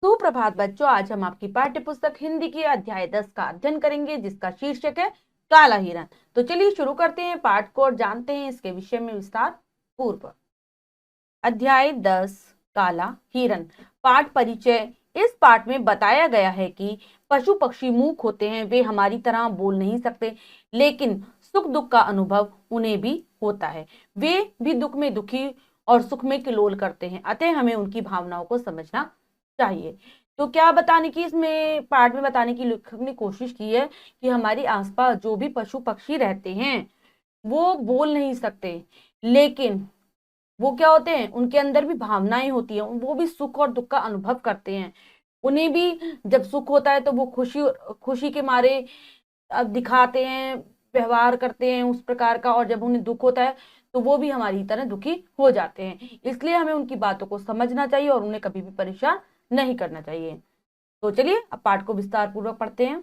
सुप्रभात बच्चों, आज हम आपकी पाठ्य पुस्तक हिंदी के अध्याय 10 का अध्ययन करेंगे, जिसका शीर्षक है काला हिरन। तो चलिए शुरू करते हैं पाठ को और जानते हैं इसके विषय में विस्तार पूर्वक। अध्याय 10 काला हिरन। पाठ परिचय। इस पाठ में बताया गया है कि पशु पक्षी मूक होते हैं, वे हमारी तरह बोल नहीं सकते, लेकिन सुख दुख का अनुभव उन्हें भी होता है। वे भी दुख में दुखी और सुख में किलोल करते हैं, अतः हमें उनकी भावनाओं को समझना चाहिए। तो क्या बताने की इसमें पाठ में बताने की लेखक ने कोशिश की है कि हमारे आसपास जो भी पशु पक्षी रहते हैं वो बोल नहीं सकते, लेकिन वो क्या होते हैं, उनके अंदर भी भावनाएं होती हैं, वो भी सुख और दुख का अनुभव करते हैं। उन्हें भी जब सुख होता है तो वो खुशी खुशी के मारे अब दिखाते हैं, व्यवहार करते हैं उस प्रकार का, और जब उन्हें दुख होता है तो वो भी हमारी तरह दुखी हो जाते हैं। इसलिए हमें उनकी बातों को समझना चाहिए और उन्हें कभी भी परेशान नहीं करना चाहिए। तो चलिए अब पाठ को विस्तार पूर्वक पढ़ते हैं।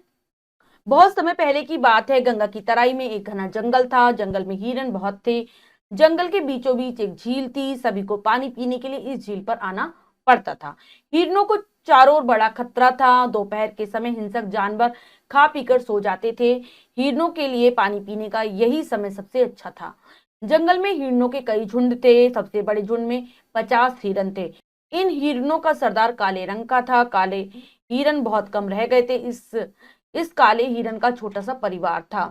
बहुत समय पहले की बात है। गंगा की तराई में एक घना जंगल था। जंगल में हिरन बहुत थे। जंगल के बीचों बीच एक झील थी। सभी को पानी पीने के लिए इस झील पर आना पड़ता था। हिरनों को चारों ओर बड़ा खतरा था। दोपहर के समय हिंसक जानवर खा पीकर सो जाते थे। हिरनों के लिए पानी पीने का यही समय सबसे अच्छा था। जंगल में हिरनों के कई झुंड थे। सबसे बड़े झुंड में 50 हिरन थे। इन हिरनों का सरदार काले रंग का था। काले हिरन बहुत कम रह गए थे। इस काले हिरन का छोटा सा परिवार था।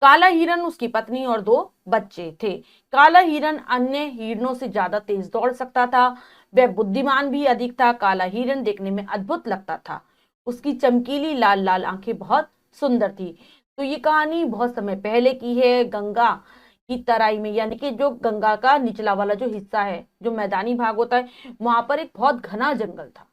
काला हिरन, उसकी पत्नी और 2 बच्चे थे। काला हिरन अन्य हिरनों से ज्यादा तेज दौड़ सकता था। वह बुद्धिमान भी अधिक था। काला हिरन देखने में अद्भुत लगता था। उसकी चमकीली लाल लाल आंखें बहुत सुंदर थी। तो ये कहानी बहुत समय पहले की है। गंगा की तराई में, यानी कि जो गंगा का निचला वाला जो हिस्सा है, जो मैदानी भाग होता है, वहां पर एक बहुत घना जंगल था।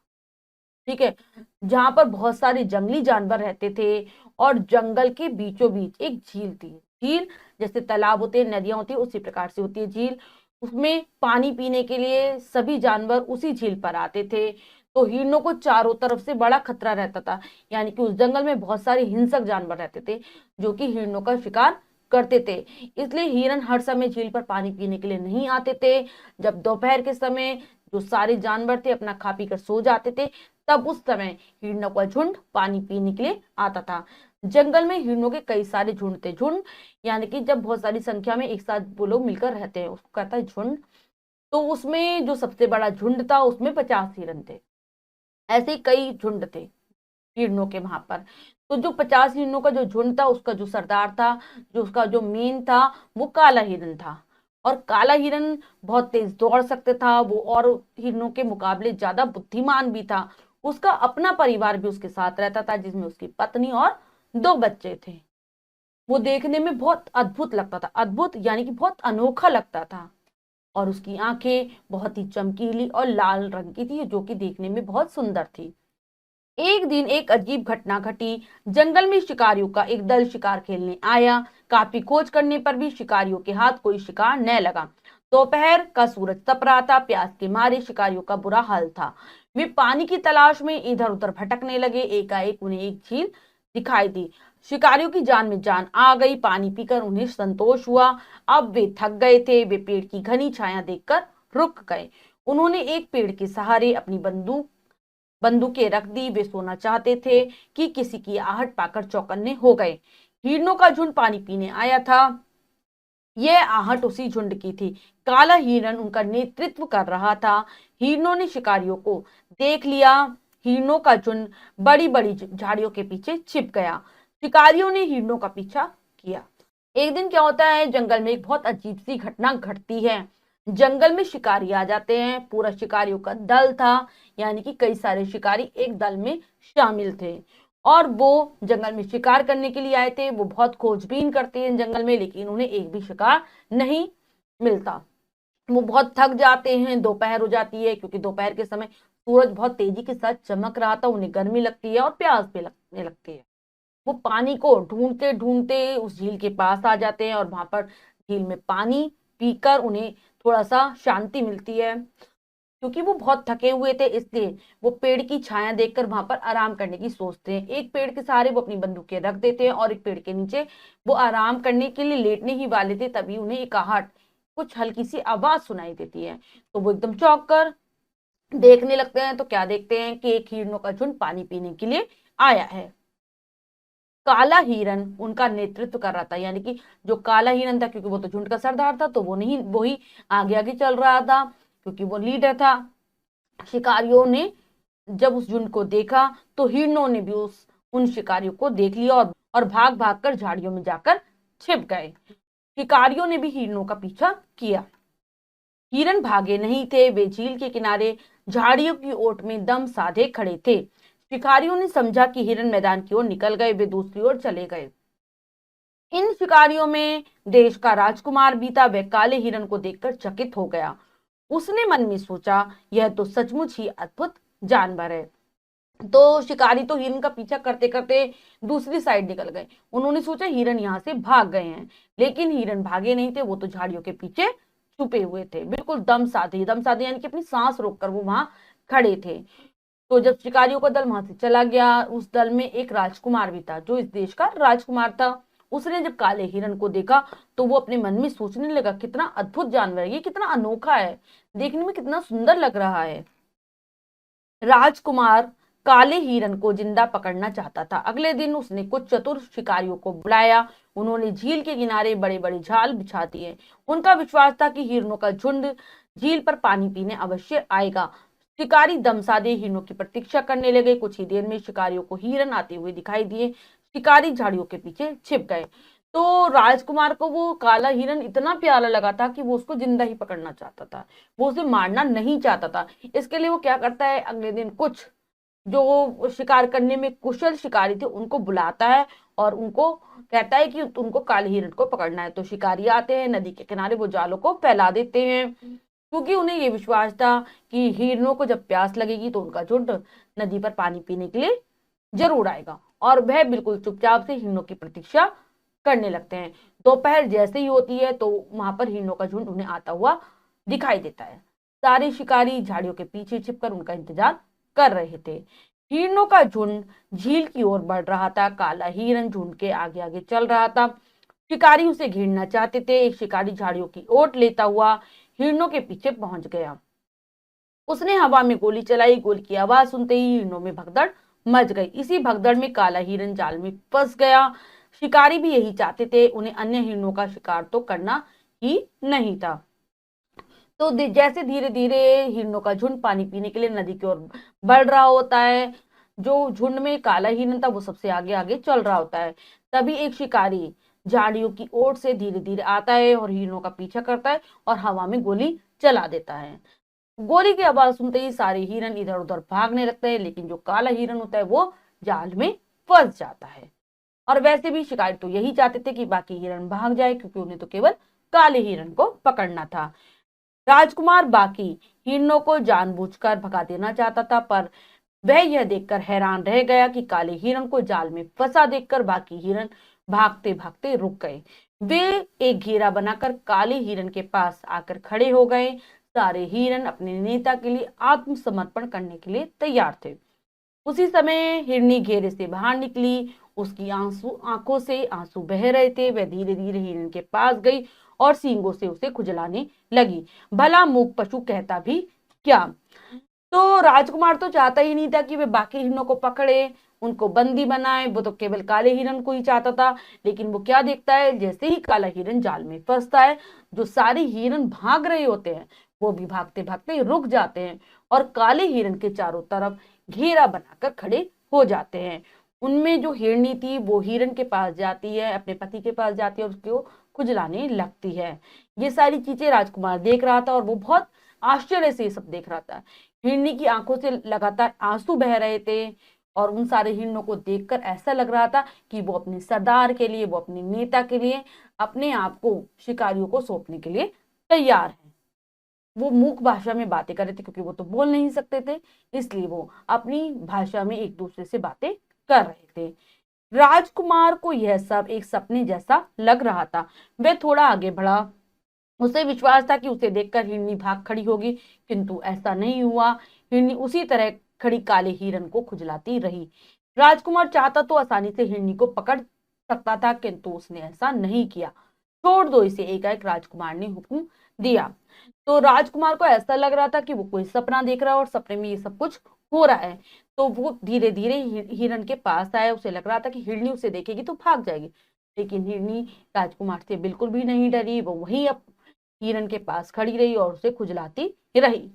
ठीक है, जहां पर बहुत सारे जंगली जानवर रहते थे, और जंगल के बीचों बीच एक झील थी। झील जैसे तालाब होते हैं, नदियां होती है, उसी प्रकार से होती है झील। उसमें पानी पीने के लिए सभी जानवर उसी झील पर आते थे। तो हिरणों को चारों तरफ से बड़ा खतरा रहता था, यानी कि उस जंगल में बहुत सारे हिंसक जानवर रहते थे जो कि हिरणों का शिकार करते थे। इसलिए हिरन हर समय झील पर पानी पीने के लिए नहीं आते थे। जब दोपहर के समय जो सारे जानवर थे अपना खा पी कर सो जाते थे, तब उस समय हिरणों का झुंड पानी पीने के लिए आता था। जंगल में हिरणों के कई सारे झुंड थे। झुंड यानी कि जब बहुत सारी संख्या में एक साथ वो लोग मिलकर रहते हैं, उसको कहता है झुंड। तो उसमें जो सबसे बड़ा झुंड था उसमें 50 हिरन थे। ऐसे ही कई झुंड थे हिरणों के वहां पर। तो जो 50 हिरणों का जो झुंड था, उसका जो सरदार था, जो उसका जो मेन था, वो काला हिरन था। और काला हिरन बहुत तेज दौड़ सकते था वो, और हिरणों के मुकाबले ज्यादा बुद्धिमान भी था। उसका अपना परिवार भी उसके साथ रहता था, जिसमें उसकी पत्नी और 2 बच्चे थे। वो देखने में बहुत अद्भुत लगता था। अद्भुत यानी कि बहुत अनोखा लगता था। और उसकी आंखें बहुत ही चमकीली और लाल रंग की थी, जो कि देखने में बहुत सुंदर थी। एक दिन एक अजीब घटना घटी। जंगल में शिकारियों का एक दल शिकार खेलने आया। काफी खोज करने पर भी शिकारियों के हाथ कोई शिकार न लगा। दोपहर का सूरज तप रहा था। प्यास के मारे शिकारियों का बुरा हाल था। वे पानी की तलाश में इधर उधर भटकने लगे। एकाएक उन्हें एक झील दिखाई दी। शिकारियों की जान में जान आ गई। पानी पीकर उन्हें संतोष हुआ। अब वे थक गए थे। वे पेड़ की घनी छाया देखकर रुक गए। उन्होंने एक पेड़ के सहारे अपनी बंदूकें रख दी। वे सोना चाहते थे कि किसी की आहट पाकर चौकन्ने हो गए। हिरणों का झुंड पानी पीने आया था। यह आहट उसी झुंड की थी। काला हिरण उनका नेतृत्व कर रहा था। हिरणों ने शिकारियों को देख लिया। हिरणों का झुंड बड़ी बड़ी झाड़ियों के पीछे छिप गया। शिकारियों ने हिरणों का पीछा किया। एक दिन क्या होता है, जंगल में एक बहुत अजीब सी घटना घटती है। जंगल में शिकारी आ जाते हैं। पूरा शिकारियों का दल था, यानी कि कई सारे शिकारी एक दल में शामिल थे, और वो जंगल में शिकार करने के लिए आए थे। वो बहुत खोजबीन करते हैं जंगल में, लेकिन उन्हें एक भी शिकार नहीं मिलता। वो बहुत थक जाते हैं। दोपहर हो जाती है, क्योंकि दोपहर के समय सूरज बहुत तेजी के साथ चमक रहा था। उन्हें गर्मी लगती है और प्यास भी लगने लगती है। वो पानी को ढूंढते ढूंढते उस झील के पास आ जाते हैं, और वहां पर झील में पानी पीकर उन्हें थोड़ा सा शांति मिलती है। क्योंकि वो बहुत थके हुए थे, इसलिए वो पेड़ की छाया देखकर वहां पर आराम करने की सोचते हैं। एक पेड़ के सहारे वो अपनी बंदूकें रख देते हैं, और एक पेड़ के नीचे वो आराम करने के लिए लेटने ही वाले थे, तभी उन्हें एक आहट, कुछ हल्की सी आवाज सुनाई देती है। तो वो एकदम चौंक कर देखने लगते हैं तो क्या देखते हैं कि एक हिरणों का झुंड पानी पीने के लिए आया है। काला हिरन उनका नेतृत्व कर रहा था, यानी कि जो काला हिरन था, क्योंकि वो तो झुंड का सरदार था, तो वो ही आगे आगे चल रहा था क्योंकि वो लीडर था। शिकारियों ने जब उस झुंड को देखा तो हिरणों ने भी उस उन शिकारियों को देख लिया और भाग भाग कर झाड़ियों में जाकर छिप गए। शिकारियों ने भी हिरणों का पीछा किया। हिरन भागे नहीं थे, वे झील के किनारे झाड़ियों की ओट में दम साधे खड़े थे। शिकारियों ने समझा कि हिरन मैदान की ओर निकल गए, वे दूसरी ओर चले गए। इन शिकारियों में देश का राजकुमार भी था। वह काले हिरन को देखकर चकित हो गया। उसने मन में सोचा, यह तो सचमुच ही अद्भुत जानवर है। तो शिकारी तो हिरन का पीछा करते करते दूसरी साइड निकल गए। उन्होंने सोचा हिरन यहाँ से भाग गए हैं, लेकिन हिरन भागे नहीं थे, वो तो झाड़ियों के पीछे छुपे हुए थे, बिल्कुल दम साधे यानी कि अपनी सांस रोककर वो वहां खड़े थे। तो जब शिकारियों का दल वहां से चला गया, उस दल में एक राजकुमार भी था जो इस देश का राजकुमार था। उसने जब काले हिरन को देखा तो वो अपने मन में सोचने लगा, कितना अद्भुत जानवर है ये, कितना अनोखा है, देखने में कितना सुंदर लग रहा है। राजकुमार काले हिरन को जिंदा पकड़ना चाहता था। अगले दिन उसने कुछ चतुर शिकारियों को बुलाया। उन्होंने झील के किनारे बड़े बड़े जाल बिछा दिए। उनका विश्वास था कि हिरणों का झुंड झील पर पानी पीने अवश्य आएगा। शिकारी दमसादे हिरणों की प्रतीक्षा करने लगे। कुछ ही देर में शिकारियों को हिरन आते हुए दिखाई दिए। शिकारी झाड़ियों के पीछे छिप गए। तो राजकुमार को वो काला हिरन इतना प्यारा लगा था कि वो उसको जिंदा ही पकड़ना चाहता था, वो उसे मारना नहीं चाहता था। इसके लिए वो क्या करता है, अगले दिन कुछ जो शिकार करने में कुशल शिकारी थे उनको बुलाता है और उनको कहता है कि उनको काले हिरण को पकड़ना है। तो शिकारी आते हैं, नदी के किनारे वो जालों को फैला देते हैं, क्योंकि उन्हें ये विश्वास था कि हिरणों को जब प्यास लगेगी तो उनका झुंड नदी पर पानी पीने के लिए जरूर आएगा। और वह बिल्कुल चुपचाप से हिरणों की प्रतीक्षा करने लगते हैं। दोपहर जैसे ही होती है तो वहां पर हिरणों का झुंड उन्हें आता हुआ दिखाई देता है। सारे शिकारी झाड़ियों के पीछे छिपकर उनका इंतजार कर रहे थे। हिरणों का झुंड झील की ओर बढ़ रहा था। काला हिरन झुंड के आगे आगे चल रहा था। शिकारी उसे घेरना चाहते थे। एक शिकारी झाड़ियों की ओट लेता हुआ हिरणों के पीछे पहुंच गया। उसने हवा में गोली चलाई। गोली की आवाज सुनते ही हिरणों में भगदड़ मच गई। इसी भगदड़ में काला हिरन जाल में फंस गया। शिकारी भी यही चाहते थे, उन्हें अन्य हिरणों का शिकार तो करना ही नहीं था। तो जैसे धीरे धीरे हिरणों का झुंड पानी पीने के लिए नदी की ओर बढ़ रहा होता है, जो झुंड में काला हिरन था वो सबसे आगे आगे चल रहा होता है। तभी एक शिकारी झाड़ियों की ओर से धीरे धीरे आता है और हिरणों का पीछा करता है और हवा में गोली चला देता है। गोली की आवाज सुनते ही सारे हिरन इधर उधर भागने लगते हैं, लेकिन जो काला हिरन होता है वो जाल में फंस जाता है। और वैसे भी शिकारी तो यही चाहते थे कि बाकी हिरन भाग जाए, क्योंकि उन्हें तो केवल काले हिरन को पकड़ना था। राजकुमार बाकी हिरणों को जानबूझकर भगा देना चाहता था, पर वह यह देखकर हैरान रह गया कि काले हिरन को जाल में फंसा देखकर बाकी हिरन भागते भागते रुक गए। वे एक घेरा बनाकर काले हिरन के पास आकर खड़े हो गए। सारे हिरन अपने नेता के लिए आत्मसमर्पण करने के लिए तैयार थे। उसी समय हिरनी घेरे से बाहर निकली। उसकी आंखों से आंसू बह रहे थे। वह धीरे धीरे हिरन के पास गई और सींगों से उसे खुजलाने लगी। भला मूक पशु कहता भी क्या। तो राजकुमार तो चाहता ही नहीं था कि वे बाकी हिरणों को पकड़े, उनको बंदी बनाए, वो तो केवल काले हिरन को ही चाहता था। लेकिन वो क्या देखता है, जैसे ही काला हिरन जाल में फंसता है, जो सारे हिरन भाग रहे होते हैं वो भी भागते भागते रुक जाते हैं और काले हिरन के चारों तरफ घेरा बनाकर खड़े हो जाते हैं। उनमें जो हिरनी थी वो हिरन के पास जाती है, अपने पति के पास जाती है और उसको खुजलाने लगती है। ये सारी चीजें राजकुमार देख रहा था और वो बहुत आश्चर्य से ये सब देख रहा था। हिरनी की आंखों से लगातार आंसू बह रहे थे और उन सारे हिरणों को देखकर ऐसा लग रहा था कि वो अपने सरदार के लिए, वो अपने नेता के लिए अपने आप को शिकारियों को सौंपने के लिए तैयार है। वो मूक भाषा में बातें कर रहे थे, क्योंकि वो तो बोल नहीं सकते थे, इसलिए वो अपनी भाषा में एक दूसरे से बातें कर रहे थे। राजकुमार को यह सब एक सपने जैसा लग रहा था। वह थोड़ा आगे बढ़ा। उसे विश्वास था कि उसे देखकर हिरनी भाग खड़ी होगी, किंतु ऐसा नहीं हुआ। हिरनी उसी तरह खड़ी काले हिरन को खुजलाती रही। राजकुमार चाहता तो आसानी से हिरनी को पकड़ सकता था, किंतु उसने ऐसा नहीं किया। छोड़ दो इसे, एकाएक राजकुमार ने हुक्म दिया। तो राजकुमार को ऐसा लग रहा था कि वो कोई सपना देख रहा है और सपने में ये सब कुछ हो रहा है। तो वो धीरे धीरे हिरण के पास आया। उसे लग रहा था कि हिरनी उसे देखेगी तो भाग जाएगी, लेकिन हिरनी राजकुमार से बिल्कुल भी नहीं डरी। वो वहीं अब हिरण के पास खड़ी रही और उसे खुजलाती रही।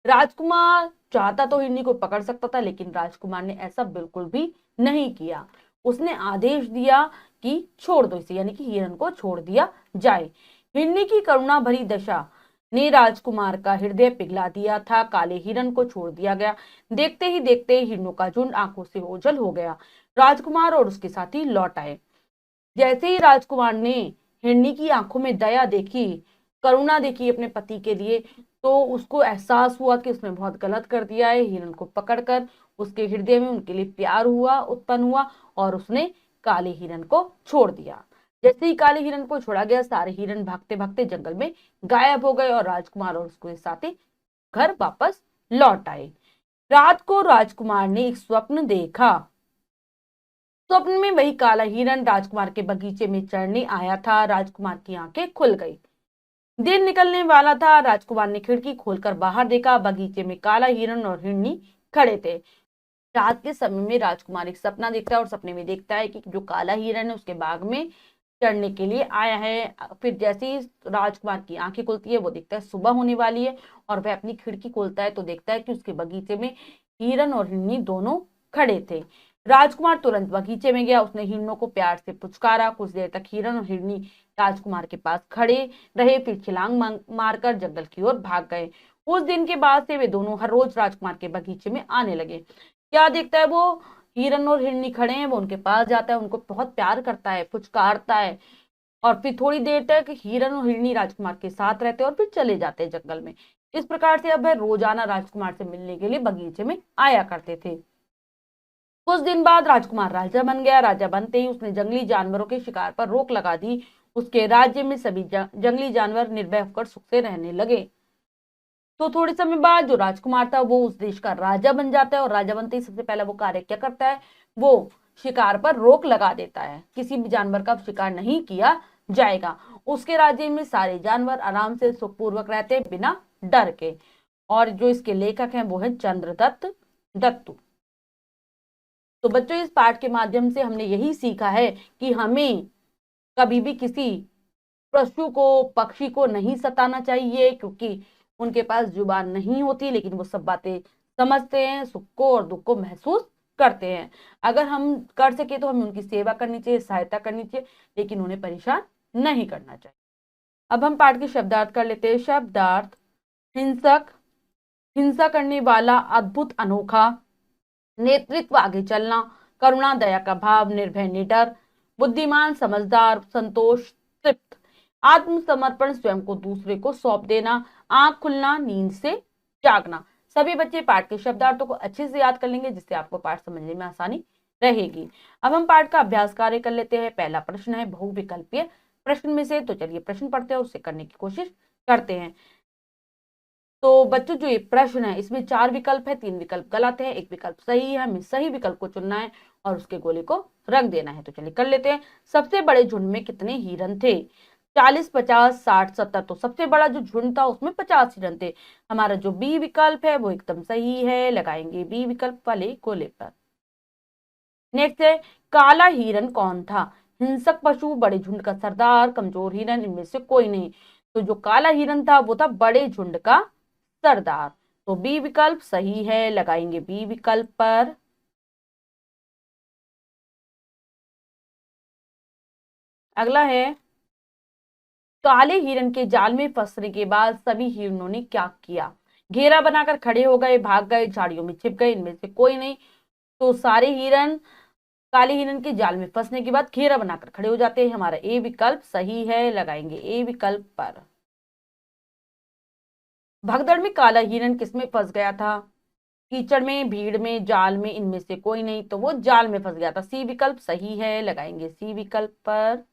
राजकुमार चाहता तो हिरनी को पकड़ सकता था, लेकिन राजकुमार ने ऐसा बिल्कुल भी नहीं किया। उसने आदेश दिया कि छोड़ दो इसे, यानी कि हिरण को छोड़ दिया जाए। हिरनी की करुणा भरी दशा ने राजकुमार का हृदय पिघला दिया था। काले हिरण को छोड़ दिया गया। देखते ही देखते हिरणों का झुंड आंखों से ओझल हो गया। राजकुमार और उसके साथी लौट आए। जैसे ही राजकुमार ने हिरनी की आंखों में दया देखी, करुणा देखी अपने पति के लिए, तो उसको एहसास हुआ कि उसने बहुत गलत कर दिया है। हिरण को पकड़कर उसके हृदय में उनके लिए प्यार उत्पन्न हुआ और उसने काले हिरण को छोड़ दिया। जैसे ही काले हिरण को छोड़ा गया, सारे हिरण भागते भागते जंगल में गायब हो गए और राजकुमार और उसके साथी घर वापस लौट आए। रात को राजकुमार ने एक स्वप्न देखा। स्वप्न में वही काला हिरण राजकुमार के बगीचे में चढ़ने आया था। राजकुमार की आंखें खुल गई। दिन निकलने वाला था। राजकुमार ने खिड़की खोलकर बाहर देखा। बगीचे में काला हिरण और हिरनी खड़े थे। रात के समय में राजकुमार एक सपना देखता है और सपने में देखता है कि जो काला हिरण है उसके बाग में चढ़ने के लिए आया है। फिर जैसे ही राजकुमार की आंखें खुलती है, वो देखता है सुबह होने वाली है और वह अपनी खिड़की खोलता है तो देखता है कि उसके बगीचे में हिरण और हिरनी दोनों खड़े थे। राजकुमार तुरंत बगीचे में गया। उसने हिरणों को प्यार से पुचकारा। कुछ देर तक हिरण और हिरनी राजकुमार के पास खड़े रहे, फिर छलांग मारकर जंगल की ओर भाग गए। उस दिन के बाद से वे दोनों हर रोज राजकुमार के बगीचे में आने लगे। क्या देखता है वो, हिरन और हिरनी खड़े हैं, वो उनके पास जाता है, उनको बहुत प्यार करता है, पुचकारता है और फिर थोड़ी देर तक हिरन और हिरनी राजकुमार के साथ रहते हैं और फिर चले जाते हैं जंगल में। इस प्रकार से अब वह रोजाना राजकुमार से मिलने के लिए बगीचे में आया करते थे। कुछ दिन बाद राजकुमार राजा बन गया। राजा बनते ही उसने जंगली जानवरों के शिकार पर रोक लगा दी। उसके राज्य में सभी जंगली जानवर निर्भय होकर सुख से रहने लगे। तो थोड़े समय बाद जो राजकुमार था वो उस देश का राजा बन जाता है और राजा बनते ही सबसे पहला वो कार्य क्या करता है, वो शिकार पर रोक लगा देता है। किसी भी जानवर का शिकार नहीं किया जाएगा। उसके राज्य में सारे जानवर आराम से सुखपूर्वक रहते हैं बिना डर के। और जो इसके लेखक हैं वो है चंद्रदत्त दत्तू। तो बच्चों, इस पाठ के माध्यम से हमने यही सीखा है कि हमें कभी भी किसी पशु को, पक्षी को नहीं सताना चाहिए, क्योंकि उनके पास जुबान नहीं होती, लेकिन वो सब बातें समझते हैं, सुख को और दुख को महसूस करते हैं। अगर हम कर सके तो हमें उनकी सेवा करनी चाहिए, सहायता करनी चाहिए, लेकिन उन्हें परेशान नहीं करना चाहिए। अब हम पाठ के शब्दार्थ कर लेते हैं। शब्दार्थ: हिंसक, हिंसा करने वाला, अद्भुत, अनोखा। नेतृत्व, आगे चलना। करुणा, दया का भाव, निर्भय, निडर। बुद्धिमान, समझदार, संतोष, तृप्त। आत्मसमर्पण, स्वयं को दूसरे को सौंप देना। आंख खुलना, नींद से जागना। सभी बच्चे पाठ के शब्दार्थों को अच्छे से याद कर लेंगे, जिससे आपको पाठ समझने में आसानी रहेगी। अब हम पाठ का अभ्यास कार्य कर लेते हैं। पहला प्रश्न है बहुविकल्पीय प्रश्न में से, तो चलिए प्रश्न पढ़ते हैं और उसे करने की कोशिश करते हैं। तो बच्चों, जो ये प्रश्न है इसमें 4 विकल्प है, 3 विकल्प गलत है, 1 विकल्प सही है। हमें सही विकल्प को चुनना है और उसके गोले को रंग देना है। तो चलिए कर लेते हैं। सबसे बड़े झुंड में कितने हिरन थे? 40, 50, 60, 70। तो सबसे बड़ा जो झुंड था उसमें 50 हिरन थे। हमारा जो बी विकल्प है वो एकदम सही है, लगाएंगे बी विकल्प वाले गोले पर। नेक्स्ट है, काला हिरन कौन था? हिंसक पशु, बड़े झुंड का सरदार, कमजोर हिरन, इनमें से कोई नहीं। तो जो काला हिरन था वो था बड़े झुंड का सरदार। तो बी विकल्प सही है, लगाएंगे बी विकल्प पर। अगला है, काले हिरन के जाल में फंसने के बाद सभी हिरणों ने क्या किया? घेरा बनाकर खड़े हो गए, भाग गए, झाड़ियों में छिप गए, इनमें से कोई नहीं। तो सारे हिरन काले हिरन के जाल में फंसने के बाद घेरा बनाकर खड़े हो जाते हैं। हमारा ए विकल्प सही है, लगाएंगे ए विकल्प पर। भगदड़ में काला हिरन किसमें फंस गया था? कीचड़ में, भीड़ में, जाल में, इनमें से कोई नहीं। तो वो जाल में फंस गया था। सी विकल्प सही है, लगाएंगे सी विकल्प पर।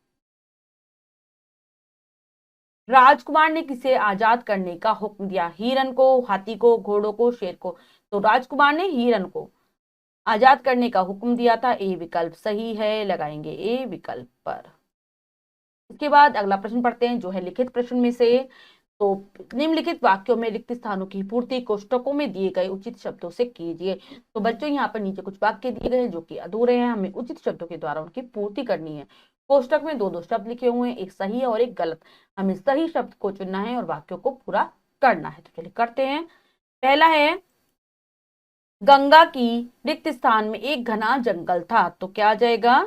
राजकुमार ने किसे आजाद करने का हुक्म दिया? हिरन को, हाथी को, घोड़ों को, शेर को? तो राजकुमार ने हिरन को आजाद करने का हुक्म दिया था। ए विकल्प सही है, लगाएंगे ए विकल्प पर। इसके बाद अगला प्रश्न पढ़ते हैं जो है लिखित प्रश्न में से। तो निम्नलिखित वाक्यों में रिक्त स्थानों की पूर्ति कोष्टकों में दिए गए उचित शब्दों से कीजिए। तो बच्चों यहाँ पर नीचे कुछ वाक्य दिए गए हैं जो कि अधूरे हैं, हमें उचित शब्दों के द्वारा उनकी पूर्ति करनी है। कोष्टक में दो दो शब्द लिखे हुए हैं, एक सही है और एक गलत। हमें सही शब्द को चुनना है और वाक्यों को पूरा करना है। तो चलिए करते हैं। पहला है, गंगा की रिक्त स्थान में एक घना जंगल था। तो क्या आ जाएगा,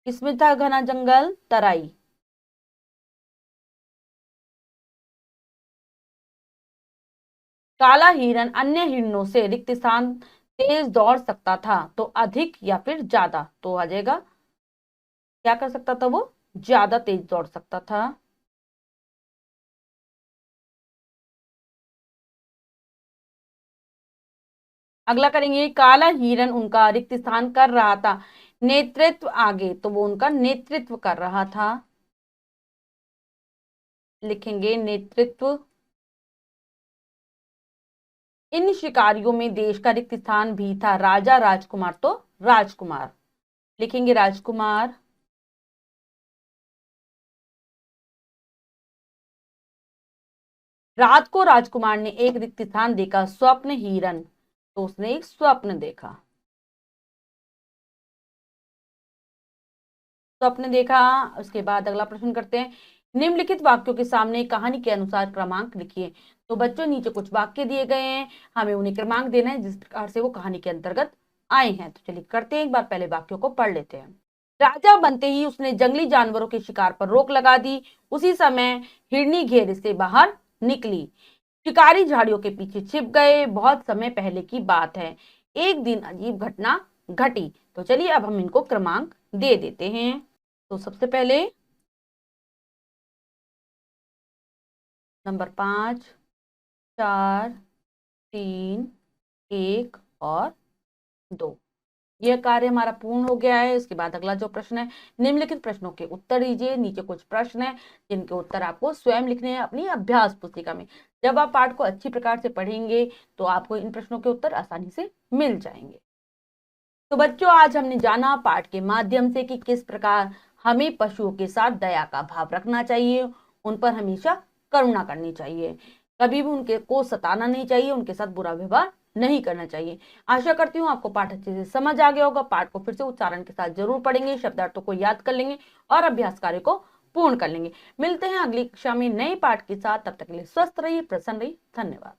किसमें था घना जंगल, तराई। काला हिरन अन्य हिरणों से रिक्त स्थान तेज दौड़ सकता था। तो अधिक या फिर ज्यादा, तो आ जाएगा क्या कर सकता था वो, ज्यादा तेज दौड़ सकता था। अगला करेंगे, काला हिरन उनका रिक्त स्थान कर रहा था। नेतृत्व आगे, तो वो उनका नेतृत्व कर रहा था, लिखेंगे नेतृत्व। इन शिकारियों में देश का रिक्त स्थान भी था। राजा राजकुमार, तो राजकुमार, लिखेंगे राजकुमार। रात को राजकुमार ने एक रिक्त स्थान देखा। स्वप्न हिरन, तो उसने एक स्वप्न देखा, स्वप्न देखा। उसके बाद अगला प्रश्न करते हैं। निम्नलिखित वाक्यों के सामने कहानी के अनुसार क्रमांक लिखिए। तो बच्चों नीचे कुछ वाक्य दिए गए हैं, हमें उन्हें क्रमांक देना है जिस प्रकार से वो कहानी के अंतर्गत आए हैं। तो चलिए करते हैं, एक बार पहले वाक्यों को पढ़ लेते हैं। राजा बनते ही उसने जंगली जानवरों के शिकार पर रोक लगा दी। उसी समय हिरनी घेरे से बाहर निकली। शिकारी झाड़ियों के पीछे छिप गए। बहुत समय पहले की बात है, एक दिन अजीब घटना घटी। तो चलिए अब हम इनको क्रमांक दे देते हैं। तो सबसे पहले नंबर 5, 4, 3, 1 और 2। यह कार्य हमारा पूर्ण हो गया है। इसके बाद अगला जो प्रश्न है, निम्नलिखित प्रश्नों के उत्तर दीजिए। नीचे कुछ प्रश्न है जिनके उत्तर आपको स्वयं लिखने हैं अपनी अभ्यास पुस्तिका में। जब आप पाठ को अच्छी प्रकार से पढ़ेंगे तो आपको इन प्रश्नों के उत्तर आसानी से मिल जाएंगे। तो बच्चों, आज हमने जाना पाठ के माध्यम से कि किस प्रकार हमें पशुओं के साथ दया का भाव रखना चाहिए, उन पर हमेशा करुणा करनी चाहिए, कभी भी उनके को सताना नहीं चाहिए, उनके साथ बुरा व्यवहार नहीं करना चाहिए। आशा करती हूँ आपको पाठ अच्छे से समझ आ गया होगा। पाठ को फिर से उच्चारण के साथ जरूर पढ़ेंगे, शब्दार्थों को याद कर लेंगे और अभ्यास कार्य को पूर्ण कर लेंगे। मिलते हैं अगली कक्षा में नए पाठ के साथ। तब तक के लिए स्वस्थ रहिए, प्रसन्न रहिए। धन्यवाद।